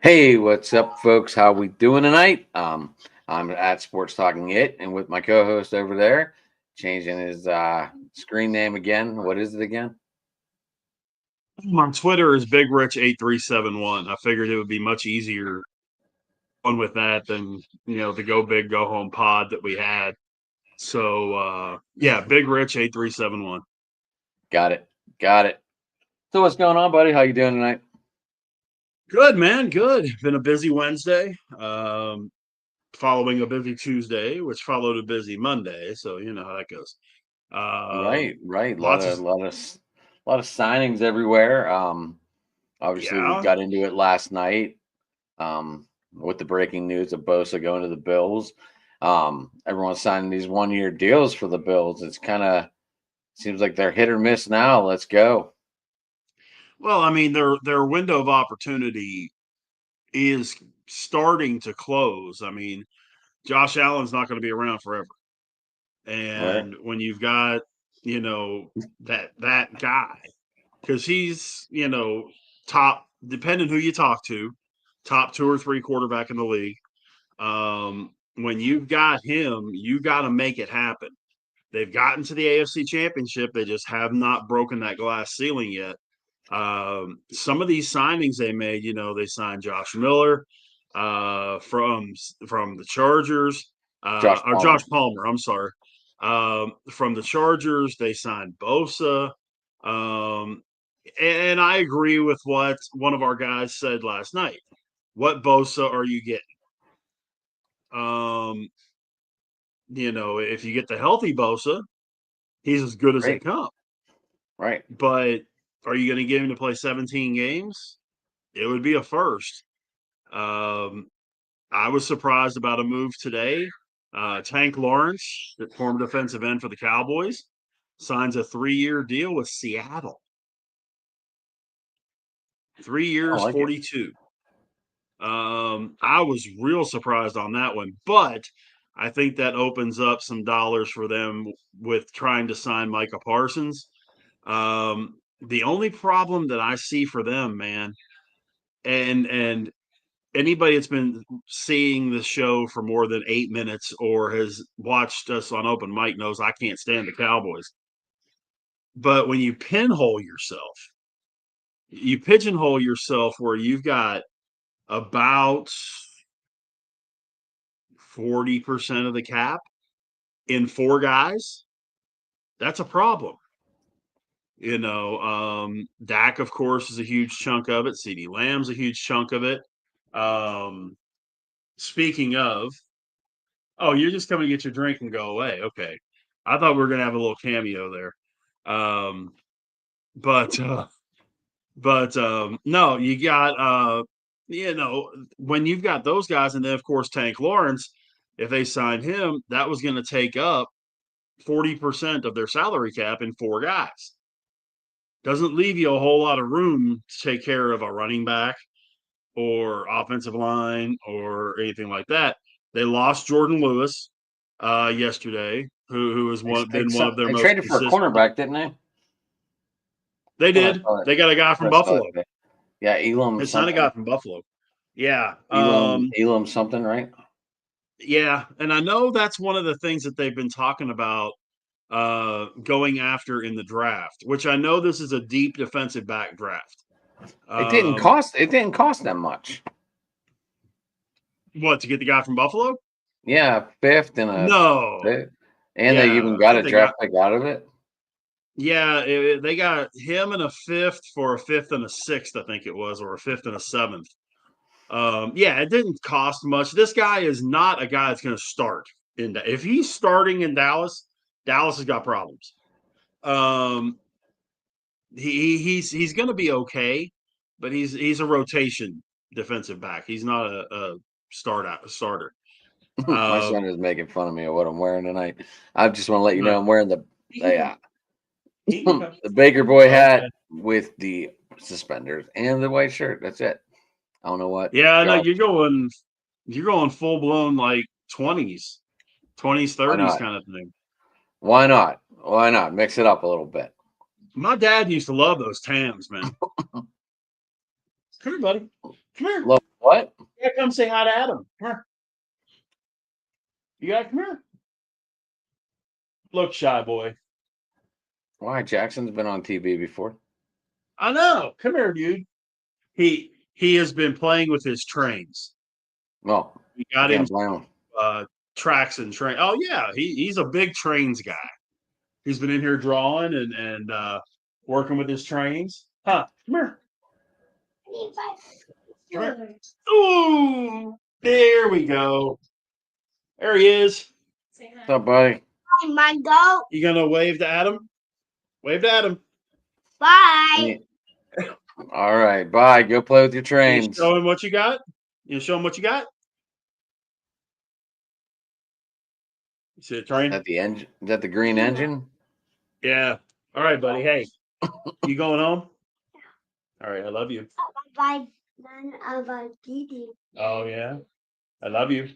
Hey, what's up, folks? How we doing tonight? I'm at Sports Talking It, and with my co-host over there, changing his screen name again. What is it again? My Twitter is Big Rich 8371. I figured it would be much easier on with that than the Go Big Go Home pod that we had. So yeah, Big Rich 8371. Got it. Got it. So what's going on, buddy? How you doing tonight? Good man, good. Been a busy Wednesday. Following a busy Tuesday, which followed a busy Monday. So you know how that goes. Right, right. A lot Lots of of, lot of signings everywhere. Obviously, we yeah. got into it last night. With the breaking news of Bosa going to the Bills. Everyone's signing these 1-year deals for the Bills. It's kind of seems like they're hit or miss now. Let's go. Well, I mean, their window of opportunity is starting to close. I mean, Josh Allen's not going to be around forever. Right. And when you've got, you know, that guy, because he's, top, depending who you talk to, top two or three quarterback in the league. When you've got him, you got to make it happen. They've gotten to the AFC Championship. They just have not broken that glass ceiling yet. Some of these signings they made, they signed Josh Miller from the Chargers, Josh or Palmer. Josh Palmer. I'm sorry. From the Chargers, they signed Bosa. Um, and I agree with what one of our guys said last night. What Bosa are you getting? Um, if you get the healthy Bosa, he's as good as they Great. come. Right. But are you going to get him to play 17 games? It would be a first. Um, I was surprised about a move today. Tank Lawrence, the former defensive end for the Cowboys, signs a 3-year deal with Seattle. 3 I years, like it. 42. I was real surprised on that one, but I think that opens up some dollars for them with trying to sign Micah Parsons. The only problem that I see for them, man, and anybody that's been seeing the show for more than 8 minutes or has watched us on open mic knows I can't stand the Cowboys. But when you pinhole yourself, you pigeonhole yourself where you've got about 40% of the cap in four guys, that's a problem. Dak, of course, is a huge chunk of it. CeeDee Lamb's a huge chunk of it. Um, Speaking of, oh, you're just coming to get your drink and go away. Okay. I thought we were gonna have a little cameo there. Um, but no, you got when you've got those guys, and then of course Tank Lawrence, if they signed him, that was gonna take up 40% of their salary cap in four guys. Doesn't leave you a whole lot of room to take care of a running back or offensive line or anything like that. They lost Jordan Lewis yesterday, who has been one of their They most traded for a consistent. cornerback, didn't they? They Thought I did. saw it. They got a guy Thought from I saw Buffalo. it today. Yeah, Elam They signed a something. guy from Buffalo. Yeah. Elam something, right? Yeah. And I know that's one of the things that they've been talking about going after in the draft, which I know this is a deep defensive back draft. It didn't cost them much. What, to get the guy from Buffalo? Yeah, fifth and a No. fifth. And they Yeah. even I got think a they got, draft pick out of it. yeah, they got him and a fifth for a fifth and a sixth, I think it was, or a fifth and a seventh. Yeah, it didn't cost much. This guy is not a guy that's going to start if he's starting in Dallas, Dallas has got problems. Um, he's going to be okay, but he's a rotation defensive back. He's not a starter. My son Um, is making fun of me of what I'm wearing tonight. I just want to let you know no, I'm wearing the okay. the Baker Boy hat with the suspenders and the white shirt. That's it. I don't know what Yeah, I know job. you're going full blown like 20s, 20s, Why 30s not? kind of thing. Why not? Why not? Mix it up a little bit. My dad used to love those Tams, man. Come here, buddy. Come here. Love what? Yeah, come say hi to Adam. Come here. You got to come here. Look, shy boy. Why? Jackson's been on TV before. I know. Come here, dude. He has been playing with his trains. Well, We got him can't blame him. tracks and train. Oh yeah, he's a big trains guy. He's been in here drawing and working with his trains. Huh? Come here. Come here. Ooh, there we go. There he is. What's up, buddy? Hi, Mango. You gonna wave to Adam? Wave to Adam. Bye. All right, bye. Go play with your You trains. show him what you got. You show him what you got. You see the train? Is that the engine? Is that the green engine? Yeah. All right, buddy. Hey, you going home? All right. I love you. Bye. None of our Didi. Oh yeah. I love you.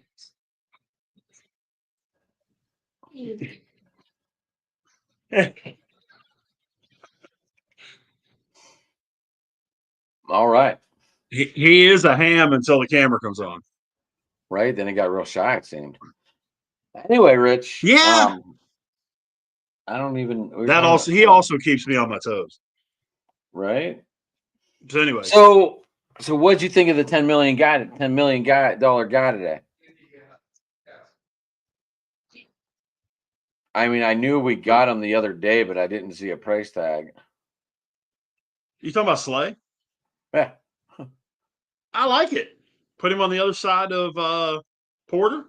All right. He is a ham until the camera comes on. Right. Then it got real shy, it seemed. Anyway, Rich. Yeah. I don't even. That also he also keeps me on my toes. Right. So anyway. So what'd you think of the $10 million guy today? I mean, I knew we got him the other day, but I didn't see a price tag. You talking about Slay? Yeah. I like it. Put him on the other side of Porter.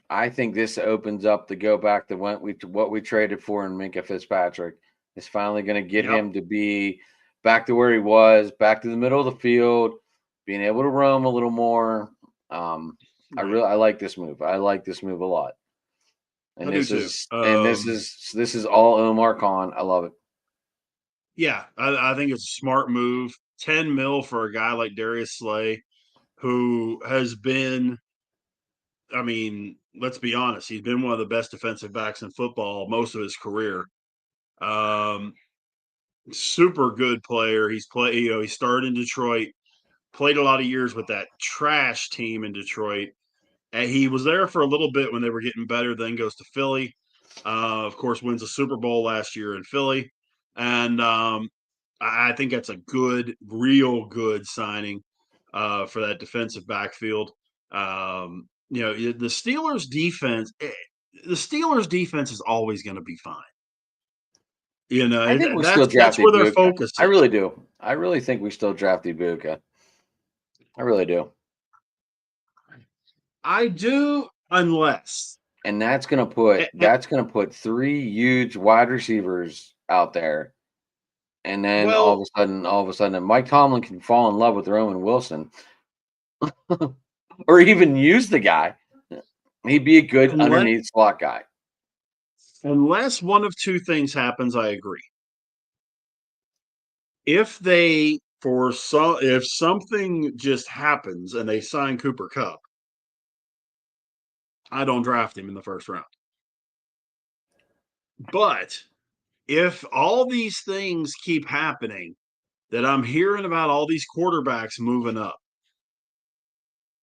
I think this opens up to go back to what we traded for in Minka Fitzpatrick. It's finally going to get him to be back to where he was, back to the middle of the field, being able to roam a little more. I like this move. I like this move a lot. And this is all Omar Khan. I love it. Yeah, I think it's a smart move. 10 mil for a guy like Darius Slay, who has been, I mean, let's be honest, he's been one of the best defensive backs in football most of his career. Super good player. He started in Detroit, played a lot of years with that trash team in Detroit. And he was there for a little bit when they were getting better, then goes to Philly. Of course, wins a Super Bowl last year in Philly. And I think that's a real good signing for that defensive backfield. The Steelers defense is always going to be fine. I think we still that's drafted where their Ibuka. focus is. I really do. I really think we still drafted Ibuka. I really do. I do, unless. And that's gonna put 3 huge wide receivers out there. And then all of a sudden, Mike Tomlin can fall in love with Roman Wilson. Or even use the guy. He'd be a good underneath slot guy. Unless one of two things happens, I agree. If something just happens and they sign Cooper Kupp, I don't draft him in the first round. But if all these things keep happening, that I'm hearing about all these quarterbacks moving up,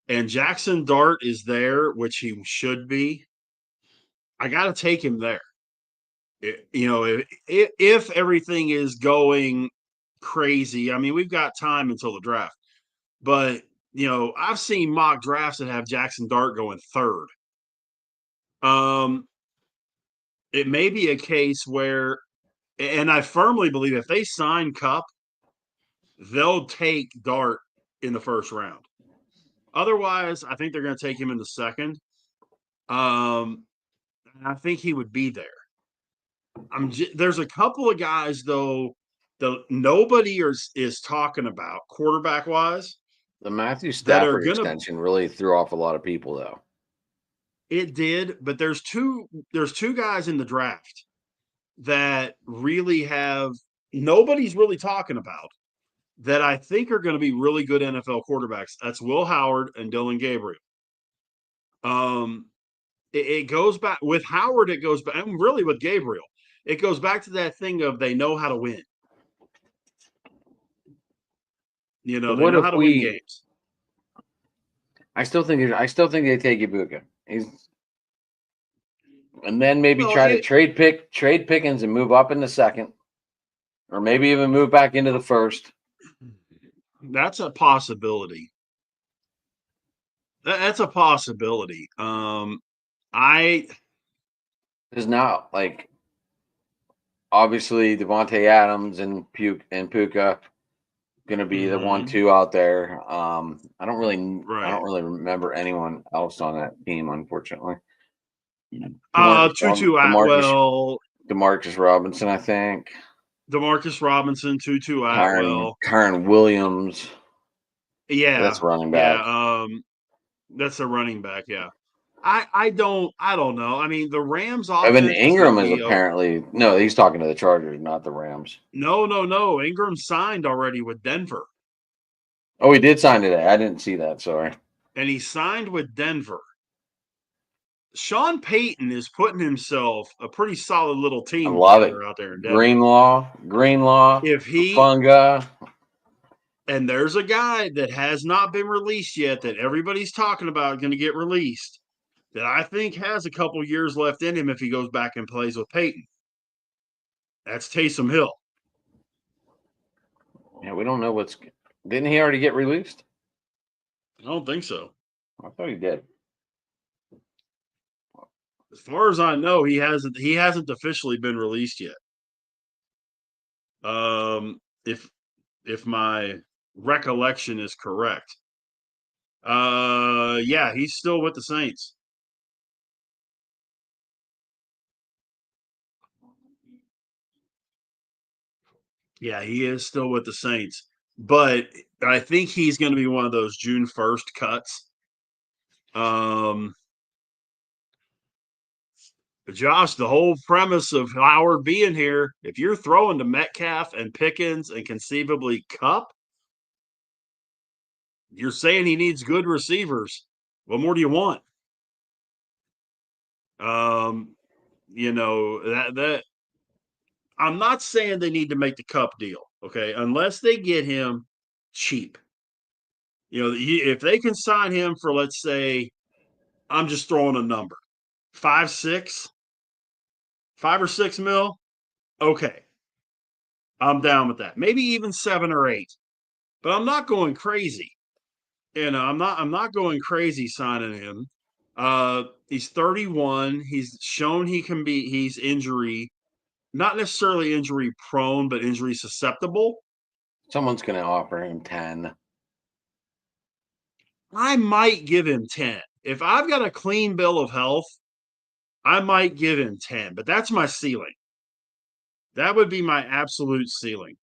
and Jackson Dart is there, which he should be, I got to take him there. If everything is going crazy, I mean, we've got time until the draft. But, I've seen mock drafts that have Jackson Dart going third. It may be a case where, and I firmly believe if they sign Kupp, they'll take Dart in the first round. Otherwise, I think they're going to take him in the second. And I think he would be there. There's a couple of guys, though, that nobody is talking about quarterback-wise. The Matthew Stafford extension really threw off a lot of people, though. It did, but there's two guys in the draft that really nobody's really talking about that I think are going to be really good NFL quarterbacks. That's Will Howard and Dylan Gabriel. It goes back with Howard. It goes back, and really with Gabriel, it goes back to that thing of they know how to win. They know how to win games. I still think they take Ibuka. And then maybe Well, try to trade Pickens and move up in the second, or maybe even move back into the first. that's a possibility. That's a possibility. I Because now, like, obviously Devontae Adams and Puka going to be the 1-2 out there. I don't really remember anyone else on that team, unfortunately. Tutu Atwell, Demarcus Robinson, I think. Demarcus Robinson, Tutu Atwell, Kyren Williams. Yeah, that's running back. Yeah, that's a running back. Yeah, I don't know. I mean, the Rams offense. Evan Ingram is apparently no. He's talking to the Chargers, not the Rams. No. Ingram signed already with Denver. Oh, he did sign today. I didn't see that. Sorry. And he signed with Denver. Sean Payton is putting himself a pretty solid little team together out there in Denver. Greenlaw, if he Funga. And there's a guy that has not been released yet that everybody's talking about going to get released that I think has a couple years left in him if he goes back and plays with Peyton. That's Taysom Hill. Yeah, we don't know what's. Didn't he already get released? I don't think so. I thought he did. As far as I know, he hasn't officially been released yet. If my recollection is correct. Yeah, he's still with the Saints. Yeah, he is still with the Saints. But I think he's going to be one of those June 1st cuts. Josh, the whole premise of Howard being here, if you're throwing to Metcalf and Pickens and conceivably Kupp, you're saying he needs good receivers. What more do you want? That I'm not saying they need to make the Kupp deal, okay? Unless they get him cheap. If they can sign him for, let's say, I'm just throwing a number, 5 or 6 mil, okay. I'm down with that. Maybe even 7 or 8. But I'm not going crazy. I'm not going crazy signing him. He's 31. He's shown he's injury, not necessarily injury prone, but injury susceptible. Someone's going to offer him 10. I might give him 10. If I've got a clean bill of health, I might give him 10, but that's my ceiling. That would be my absolute ceiling.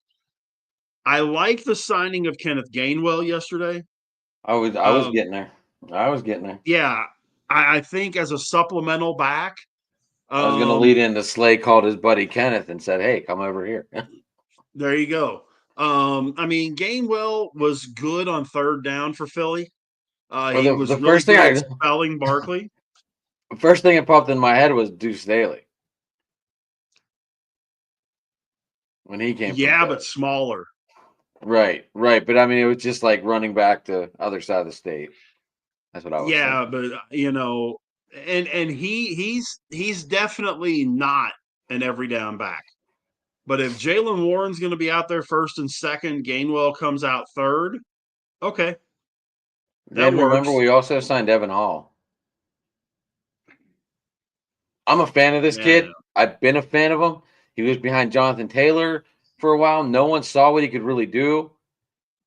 I like the signing of Kenneth Gainwell yesterday. I was getting there. Yeah, I think as a supplemental back. I was going to lead into Slay called his buddy Kenneth and said, "Hey, come over here." There you go. I mean, Gainwell was good on 3rd down for Philly. He was the really good at spelling Barkley. The first thing that popped in my head was Deuce Staley when he came. Yeah, but smaller. Right. But I mean, it was just like running back to other side of the state. That's what I was. Yeah, thinking. But and he's definitely not an every down back. But if Jaylen Warren's going to be out there 1st and 2nd, Gainwell comes out 3rd. Okay, that works. Remember, we also signed Evan Hall. I'm a fan of this kid. I've been a fan of him. He was behind Jonathan Taylor for a while. No one saw what he could really do.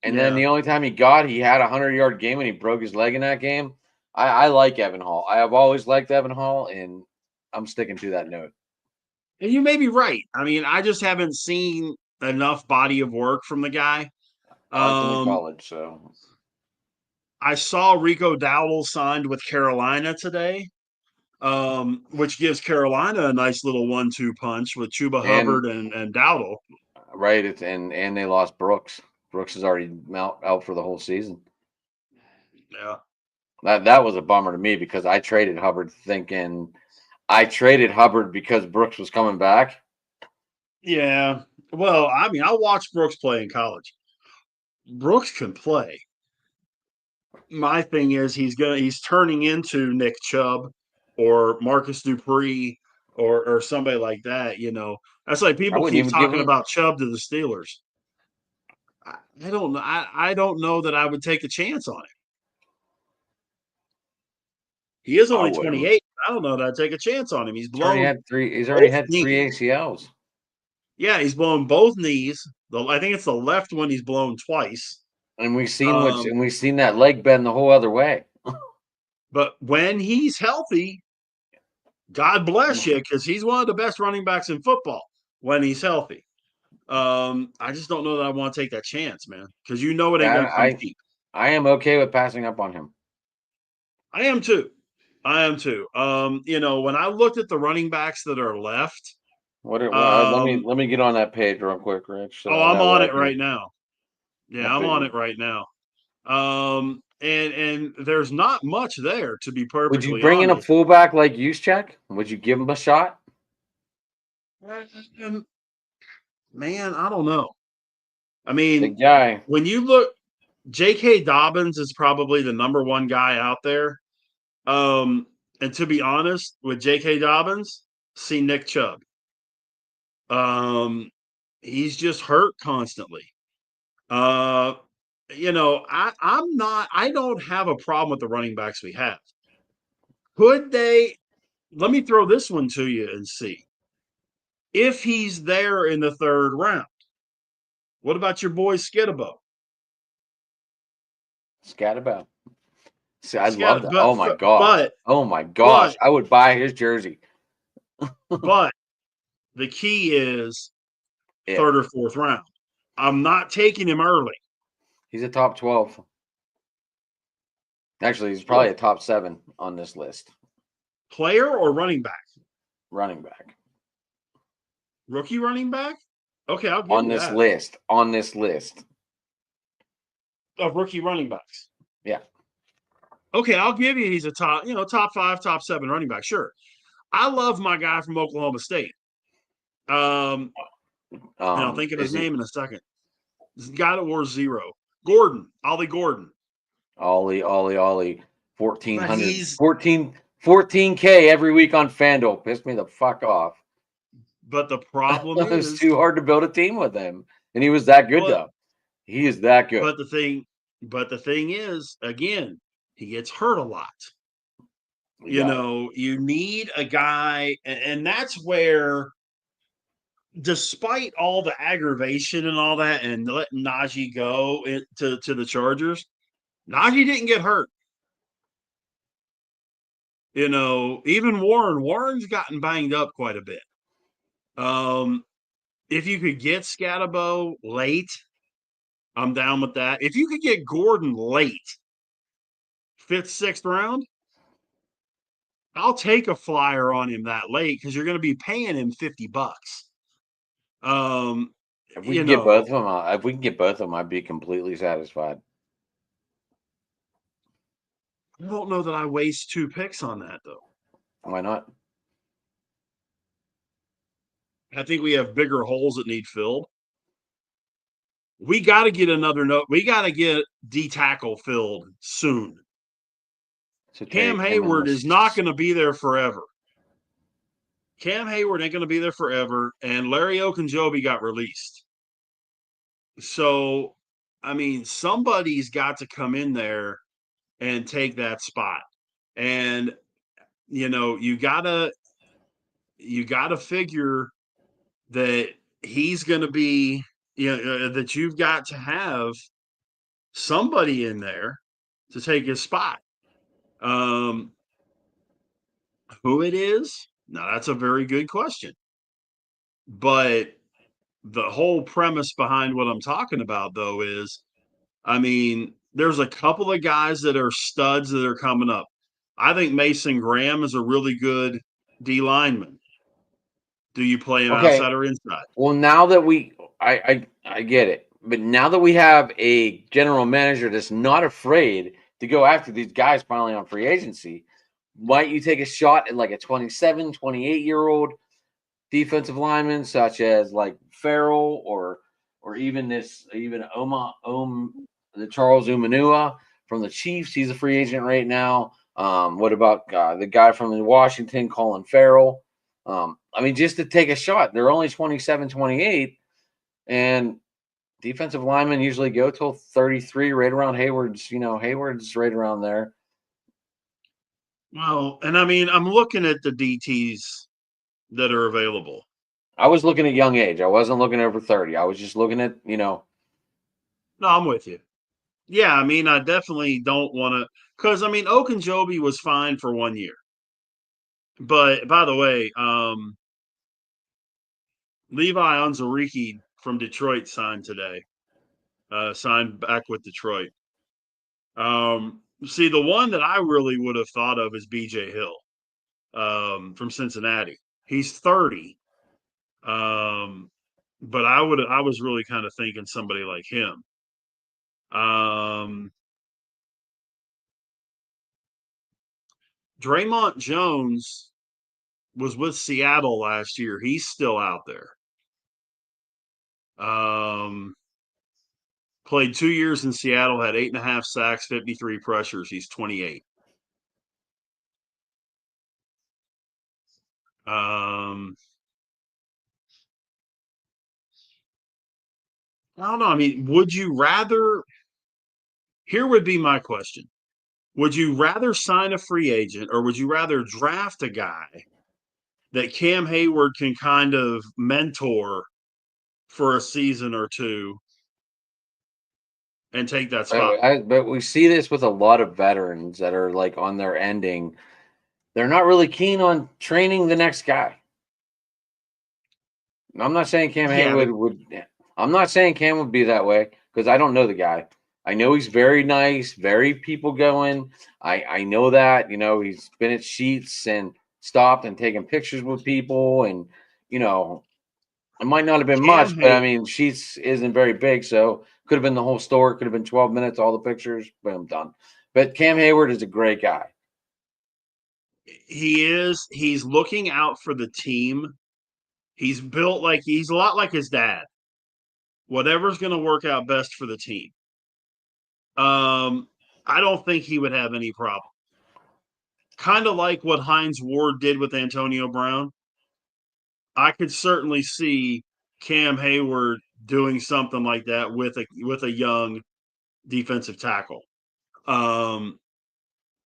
And then the only time he had a 100-yard game when he broke his leg in that game. I like Evan Hall. I have always liked Evan Hall, and I'm sticking to that note. And you may be right. I mean, I just haven't seen enough body of work from the guy. In college, so. I saw Rico Dowdle signed with Carolina today. Which gives Carolina a nice little 1-2 punch with Chuba Hubbard and Dowdle. Right, and they lost Brooks. Brooks is already out for the whole season. Yeah, that was a bummer to me because I traded Hubbard because Brooks was coming back. Yeah, well, I mean, I watched Brooks play in college. Brooks can play. my thing is he's turning into Nick Chubb or Marcus Dupree or somebody like that. That's like I people wouldn't keep even give talking him. about Chubb to the Steelers. I don't know. I don't know that I would take a chance on him. He is I only wouldn't. 28. I don't know that I'd take a chance on him. He's He's already blown had three. He's already both had three knees. ACLs. Yeah, he's blown both knees. I think it's the left one he's blown twice. And we've seen that leg bend the whole other way. But when he's healthy, God bless you, because he's one of the best running backs in football when he's healthy. I just don't know that I want to take that chance, man, because it ain't going to come cheap. I am okay with passing up on him. I am too. When I looked at the running backs that are left. Let me get on that page real quick, Rich. So I'm on it right now. Yeah, I'm on it right now. And there's not much there, to be perfectly honest. Would you bring in a fullback like Juszczyk? Would you give him a shot? Man, I don't know. I mean, the guy. When you look, J.K. Dobbins is probably the number one guy out there. And to be honest, with J.K. Dobbins, see Nick Chubb. He's just hurt constantly. I don't have a problem with the running backs we have. Could they? Let me throw this one to you and see. If he's there in the third round, what about your boy Skidabo? Scatterbout. See, I love that. Oh my gosh. But I would buy his jersey. But the key is third or fourth round. I'm not taking him early. He's a top 12. Actually, he's probably a top 7 on this list. Player or running back? Running back. Rookie running back? Okay, I'll give on you this that. list. On this list of rookie running backs. Yeah. Okay, I'll give you he's a top 5, top 7 running back. Sure. I love my guy from Oklahoma State. And I'll think of his name in a second. This guy that wore 0. Ollie Gordon. Ollie. 14K every week on FanDuel. Pissed me the fuck off. But the problem is it's too hard to build a team with him. And he was that good though. He is that good. But the thing is, again, he gets hurt a lot. You need a guy, and that's where, despite all the aggravation and all that, and letting Najee go to the Chargers, Najee didn't get hurt. Even Warren's gotten banged up quite a bit. If you could get Scatterbo late, I'm down with that. If you could get Gordon late, 5th, 6th round, I'll take a flyer on him that late because you're going to be paying him $50. If we can get both of them, I'd be completely satisfied. I don't know that I waste 2 picks on that though. Why not? I think we have bigger holes that need filled. We got to get another note. We got to get D tackle filled soon. Cam Hayward is not going to be there forever. Cam Hayward ain't going to be there forever, and Larry Ogunjobi got released. So, I mean, somebody's got to come in there and take that spot. And you gotta figure that he's going to be, that you've got to have somebody in there to take his spot. Who it is? Now, that's a very good question. But the whole premise behind what I'm talking about, though, is, I mean, there's a couple of guys that are studs that are coming up. I think Mason Graham is a really good D lineman. Do you play him outside or inside? Well, now that I get it. But now that we have a general manager that's not afraid to go after these guys finally on free agency, might you take a shot at like a 27, 28-year-old defensive lineman such as like Farrell or even the Charles Umanua from the Chiefs. He's a free agent right now. What about the guy from Washington, Colin Farrell? I mean, just to take a shot. They're only 27, 28, and defensive linemen usually go till 33, right around Hayward's. Hayward's right around there. Well, and I mean, I'm looking at the DTs that are available. I was looking at young age. I wasn't looking over 30. I was just looking at, No, I'm with you. Yeah, I mean, I definitely don't want to, because I mean, Okunjobi was fine for 1 year. But by the way, Levi Onwuzurike from Detroit signed today. Signed back with Detroit. See, the one that I really would have thought of is BJ Hill from Cincinnati. He's 30. But I was really kind of thinking somebody like him. Draymond Jones was with Seattle last year. He's still out there. Played 2 years in Seattle, had 8.5 sacks, 53 pressures. He's 28. I don't know. I mean, would you rather? Here would be my question. Would you rather sign a free agent or would you rather draft a guy that Cam Hayward can kind of mentor for a season or two and take that spot? But we see this with a lot of veterans that are like on their ending. They're not really keen on training the next guy. I'm not saying Cam Hayward would. I'm not saying Cam would be that way because I don't know the guy. I know he's very nice, very people going. I know that. He's been at Sheets and stopped and taken pictures with people, and it might not have been much, but I mean, Sheets isn't very big, so could have been the whole store. Could have been 12 minutes, all the pictures, boom, done. But Cam Hayward is a great guy. He is. He's looking out for the team. He's built he's a lot like his dad. Whatever's going to work out best for the team. I don't think he would have any problem. Kind of like what Hines Ward did with Antonio Brown. I could certainly see Cam Hayward doing something like that with a young defensive tackle.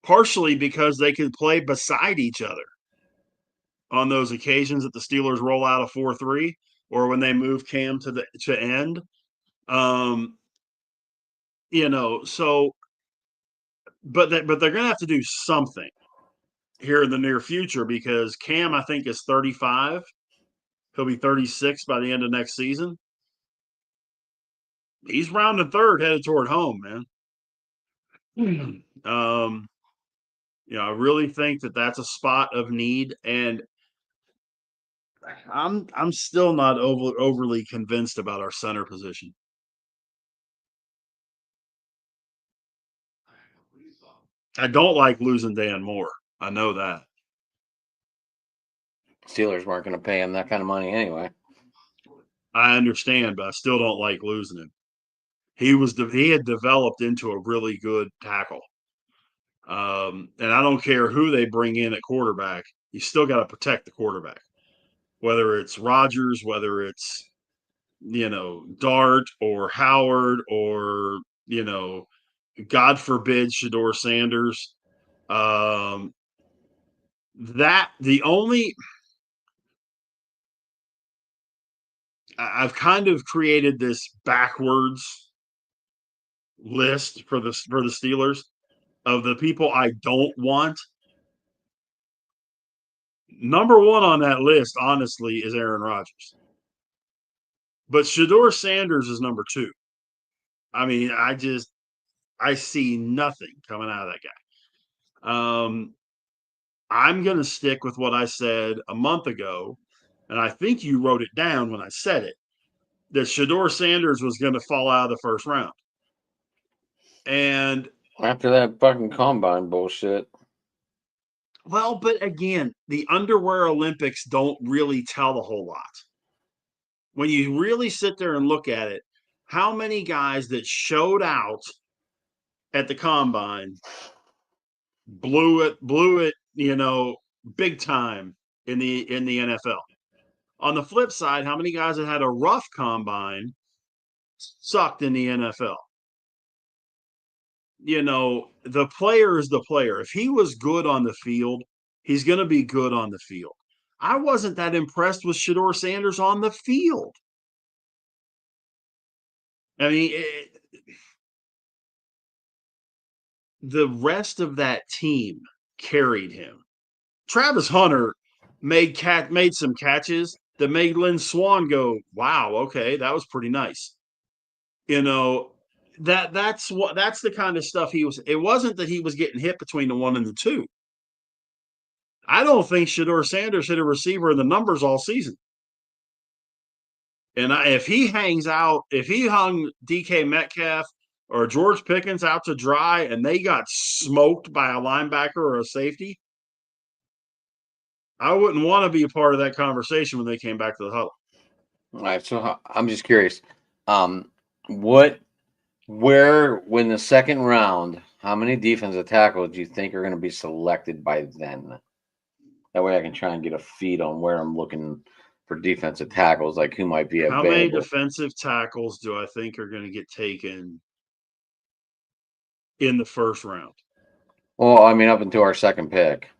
Partially because they could play beside each other on those occasions that the Steelers roll out a 4-3 or when they move Cam to end. So but they're going to have to do something here in the near future because Cam, I think, is 35. He'll be 36 by the end of next season. He's rounding third, headed toward home, man. I really think that that's a spot of need, and I'm still not overly convinced about our center position. I don't like losing Dan Moore. I know that. Steelers weren't going to pay him that kind of money anyway. I understand, but I still don't like losing him. He had developed into a really good tackle. And I don't care who they bring in at quarterback. You still got to protect the quarterback, whether it's Rodgers, whether it's Dart or Howard or God forbid Shador Sanders. I've kind of created this backwards list for the Steelers of the people I don't want. Number one on that list, honestly, is Aaron Rodgers. But Shador Sanders is number two. I mean, I see nothing coming out of that guy. I'm going to stick with what I said a month ago, and I think you wrote it down when I said it, that Shador Sanders was going to fall out of the first round. And after that fucking combine bullshit. Well, but again, the underwear Olympics don't really tell a whole lot. When you really sit there and look at it, how many guys that showed out at the combine, blew it, big time in the NFL. On the flip side, how many guys that had a rough combine sucked in the NFL? The player is the player. If he was good on the field, he's going to be good on the field. I wasn't that impressed with Shedeur Sanders on the field. I mean, the rest of that team carried him. Travis Hunter made some catches that made Lynn Swann go, "Wow, okay, that was pretty nice." That's the kind of stuff he was. It wasn't that he was getting hit between the 1 and the 2. I don't think Shedeur Sanders hit a receiver in the numbers all season. And if he hung DK Metcalf or George Pickens out to dry and they got smoked by a linebacker or a safety, I wouldn't want to be a part of that conversation when they came back to the huddle. All right, so I'm just curious. When the second round, how many defensive tackles do you think are going to be selected by then? That way I can try and get a feed on where I'm looking for defensive tackles, like who might be available. How many defensive tackles do I think are going to get taken in the first round? Well, I mean, up until our second pick.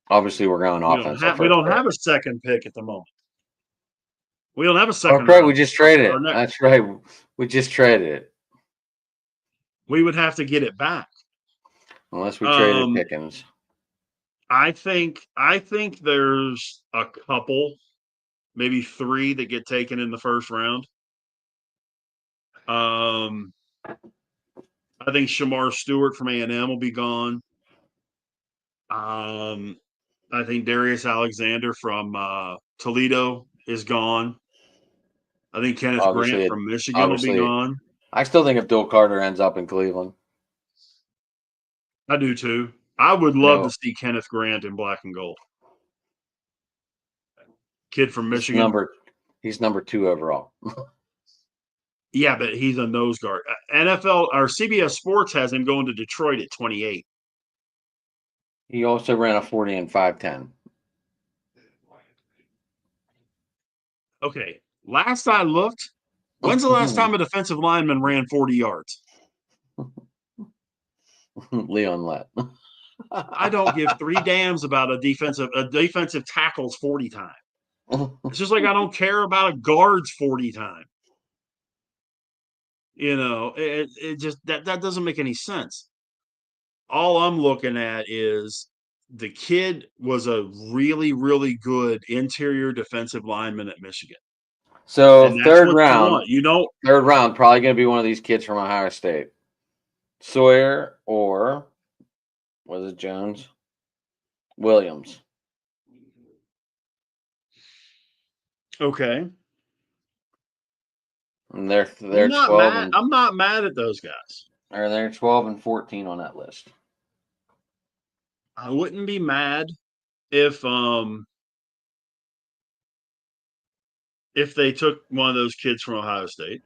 Obviously, we're going offense. We don't have a second pick at the moment. We don't have a second. That's right. We just traded it. That's right. We just traded it. We would have to get it back. Unless we traded Pickens. I think there's a couple, maybe 3 that get taken in the first round. I think Shamar Stewart from A&M will be gone. I think Darius Alexander from Toledo is gone. I think Kenneth Grant from Michigan will be gone. I still think if Bill Carter ends up in Cleveland. I do too. I would love to see Kenneth Grant in black and gold. Kid from Michigan. He's number 2 overall. Yeah, but he's a nose guard. NFL or CBS Sports has him going to Detroit at 28. He also ran a 40 and 5.10. Okay. Last I looked, when's the last time a defensive lineman ran 40 yards? Leon Lett. I don't give 3 damns about a defensive tackle's 40 time. It's just like I don't care about a guard's 40 time. It just that doesn't make any sense. All I'm looking at is the kid was a really, really good interior defensive lineman at Michigan. So third round, third round, probably going to be one of these kids from Ohio State. Sawyer or was it Jones? Williams. Okay. And they're 12. I'm not mad at those guys. Or they're 12 and 14 on that list. I wouldn't be mad if they took one of those kids from Ohio State.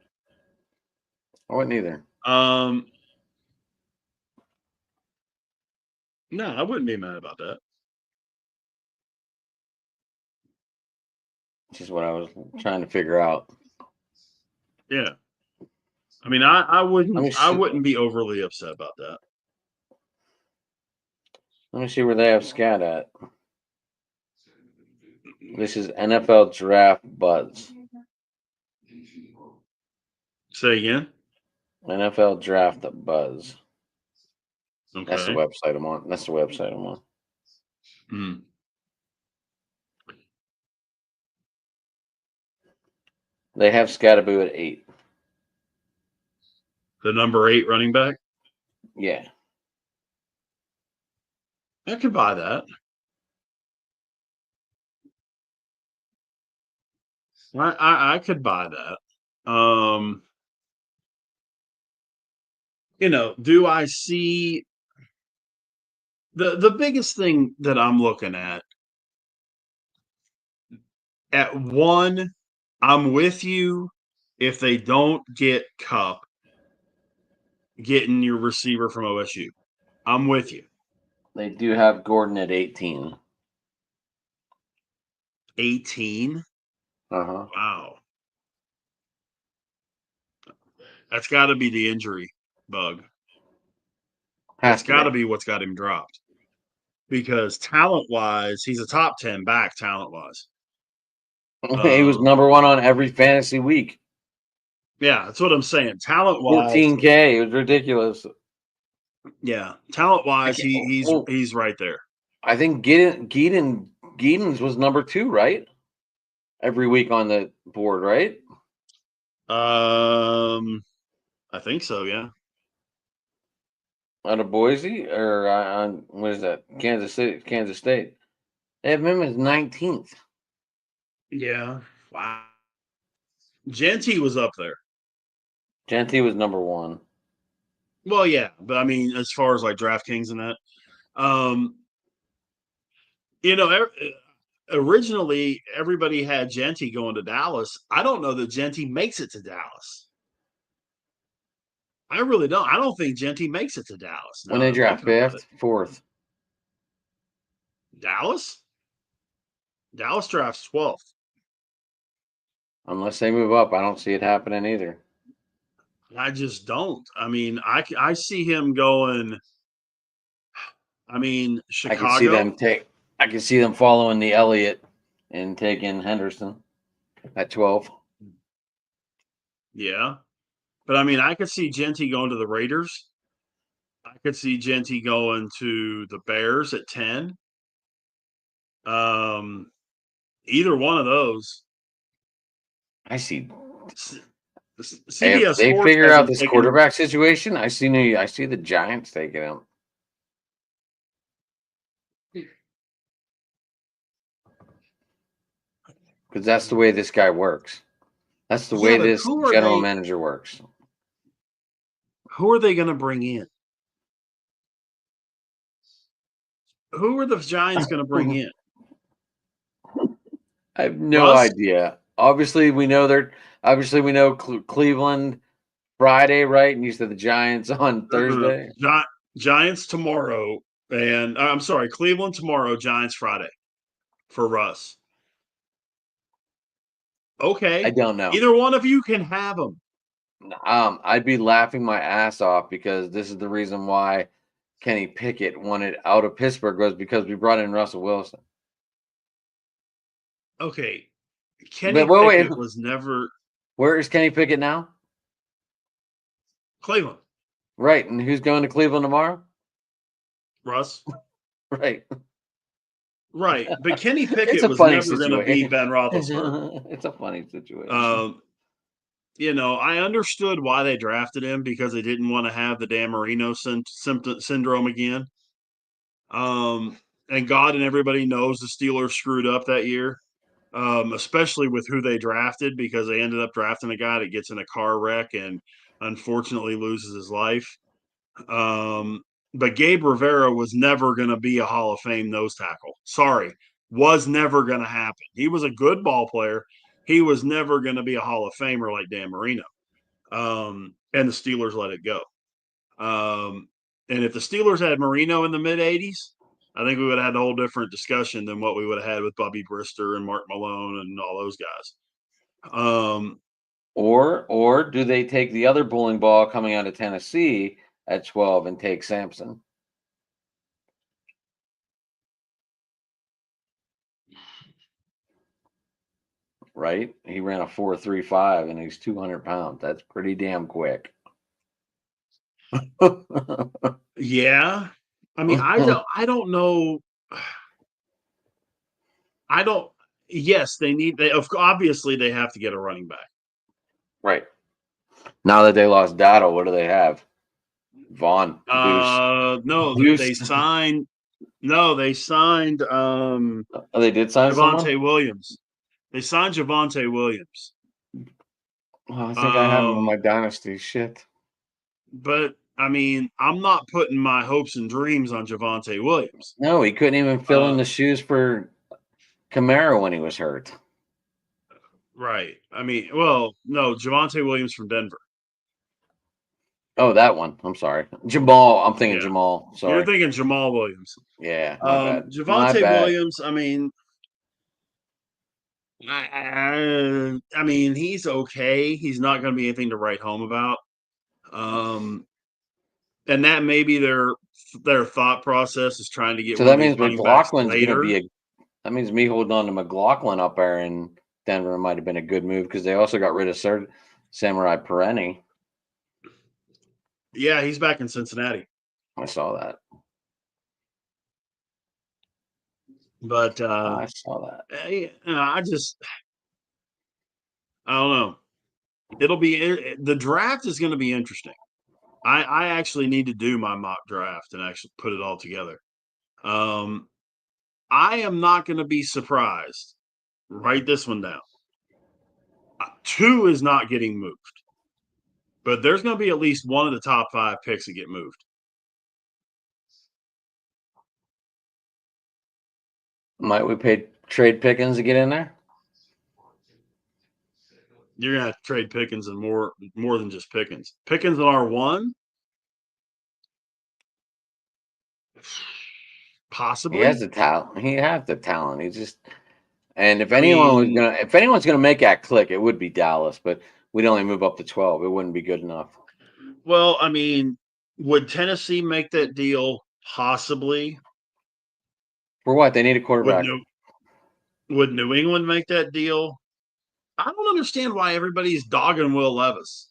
I wouldn't either. No, I wouldn't be mad about that. Which is what I was trying to figure out. Yeah. I mean, I wouldn't be overly upset about that. Let me see where they have Scat at. This is NFL Draft Buzz. Say again? NFL Draft Buzz. Okay. That's the website I'm on. Mm. They have Scattaboo at 8. The number 8 running back? Yeah. I could buy that. I could buy that. Do I see the biggest thing that I'm looking at 1, I'm with you if they don't get Kupp, getting your receiver from OSU. I'm with you. They do have Gordon at 18. 18? Uh-huh. Wow. That's got to be the injury bug. That's got to be what's got him dropped. Because talent-wise, he's a top 10 back talent-wise. He was number one on every fantasy week. Yeah, that's what I'm saying. Talent-wise, 14K. It was ridiculous. Yeah, talent-wise, he's right there. I think Giddens was number 2, right? Every week on the board, right? I think so. Yeah. Out of Boise or on what is that? Kansas State. They have him as 19th. Yeah. Wow. Genty was up there. Genty was number 1. Well, yeah, but I mean, as far as like DraftKings and that, originally everybody had Genty going to Dallas. I don't know that Genty makes it to Dallas. I really don't. I don't think Genty makes it to Dallas. When they draft 5th, 4th. Dallas drafts 12th. Unless they move up, I don't see it happening either. I just don't. I mean, I see him going. I mean, Chicago. I can see them following the Elliott and taking Henderson at 12. Yeah. But I mean, I could see Genty going to the Raiders. I could see Genty going to the Bears at 10. Either one of those. I see. CBS they Sports figure has out him this taking- quarterback situation. I see the Giants taking him. Because that's the way this guy works. That's the way this general manager works. Who are they going to bring in? Who are the Giants going to bring in? I have no idea. Obviously, we know Cleveland Friday, right? And you said the Giants on Thursday. Giants tomorrow, and I'm sorry, Cleveland tomorrow, Giants Friday for Russ. Okay, I don't know. Either one of you can have them. I'd be laughing my ass off because this is the reason why Kenny Pickett wanted out of Pittsburgh was because we brought in Russell Wilson. Okay, Kenny Pickett was never. Where is Kenny Pickett now? Cleveland. Right, and who's going to Cleveland tomorrow? Russ. Right. Right, but Kenny Pickett was never going to be Ben Roethlisberger. It's a funny situation. I understood why they drafted him because they didn't want to have the Dan Marino syndrome again. And God and everybody knows the Steelers screwed up that year, especially with who they drafted because they ended up drafting a guy that gets in a car wreck and unfortunately loses his life. But Gabe Rivera was never going to be a Hall of Fame nose tackle. Sorry, was never going to happen. He was a good ball player. He was never going to be a Hall of Famer like Dan Marino. And the Steelers let it go. And if the Steelers had Marino in the mid-'80s, I think we would have had a whole different discussion than what we would have had with Bubby Brister and Mark Malone and all those guys. Or do they take the other bowling ball coming out of Tennessee at 12 and take Sampson? Right? He ran a 4.35 and he's 200 pounds. That's pretty damn quick. Yeah. I mean, I don't know. Yes, obviously they have to get a running back. Right. Now that they lost Dotto, what do they have? Vaughn. No, they signed. No, they signed. They did sign Javonte Williams. They signed Javonte Williams. Well, I think I have him on my dynasty. Shit. But I mean, I'm not putting my hopes and dreams on Javonte Williams. No, he couldn't even fill in the shoes for Kamara when he was hurt. Right. I mean, well, no, Javonte Williams from Denver. Oh, that one. I'm sorry. Jamal. I'm thinking Yeah. Jamal. You're Sorry. thinking Jamal Williams. Yeah, my bad. My Javonte bad. Williams, I mean, I mean, he's okay. He's not going to be anything to write home about. And that may be their thought process is trying to get So one that of these means running backs McLaughlin's going to later. be a. That means me holding on to McLaughlin up there in Denver might have been a good move because they also got rid of Samurai Perenni. Yeah, he's back in Cincinnati. I saw that. But I saw that. I don't know. The draft is going to be interesting. I actually need to do my mock draft and actually put it all together. I am not going to be surprised. Write this one down. 2 is not getting moved, but there's going to be at least one of the top 5 picks that get moved. Might we pay trade Pickens to get in there? You're going to have to trade Pickens and more than just Pickens. Pickens in R1? Possibly. He has the talent. He has the talent. He just and if I anyone's gonna make that click, it would be Dallas. But we'd only move up to 12. It wouldn't be good enough. Well, I mean, would Tennessee make that deal? Possibly. For what? They need a quarterback. Would New England make that deal? I don't understand why everybody's dogging Will Levis.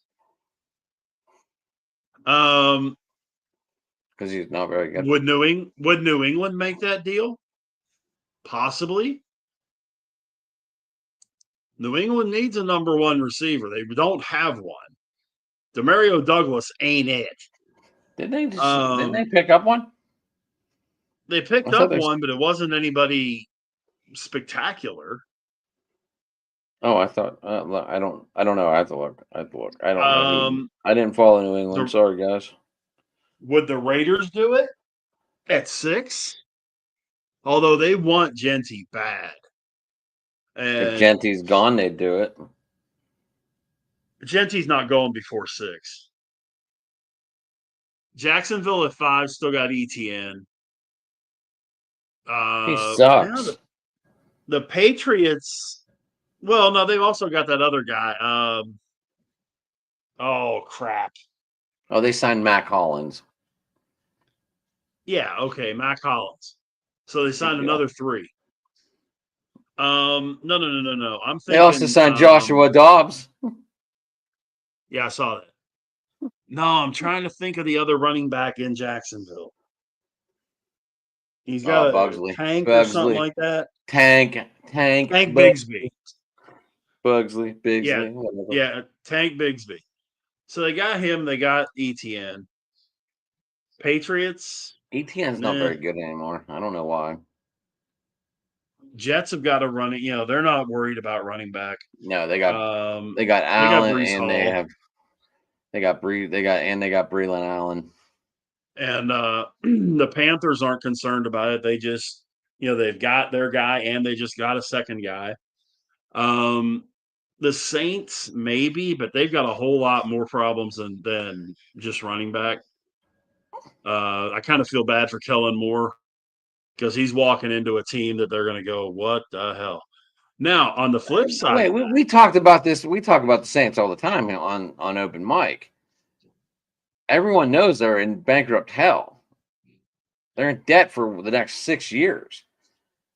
Because he's not very good. Would New England make that deal? Possibly. New England needs a number 1 receiver. They don't have one. Demario Douglas ain't it. Didn't they pick up one? They picked up one, but it wasn't anybody spectacular. Oh, I thought I don't know. I have to look. I don't know. I didn't follow New England. Sorry, guys. Would the Raiders do it at 6? Although they want Genty bad. And if Genty's gone, they'd do it. Genty's not going before 6. Jacksonville at 5 still got ETN. He sucks. Yeah, the Patriots. Well, no, they've also got that other guy. Oh crap! Oh, they signed Mac Hollins. Yeah, okay, Mac Hollins. So they signed another 3. No. I'm thinking They also signed Joshua Dobbs. Yeah, I saw that. No, I'm trying to think of the other running back in Jacksonville. He's got a Bugsley. Tank or something like that. Tank Bigsby. Bigsley. Yeah, Tank Bigsby. So they got him. They got ETN. Patriots. ETN's not very good anymore. I don't know why. Jets have got a running. They're not worried about running back. No, they got Allen, and they got Breland Allen. And the Panthers aren't concerned about it. They just, they've got their guy, and they just got a second guy. The Saints maybe, but they've got a whole lot more problems than just running back. I kind of feel bad for Kellen Moore because he's walking into a team that they're going to go, what the hell? Now, on the flip side, we talked about this. We talk about the Saints all the time on open mic. Everyone knows they're in bankrupt hell. They're in debt for the next 6 years.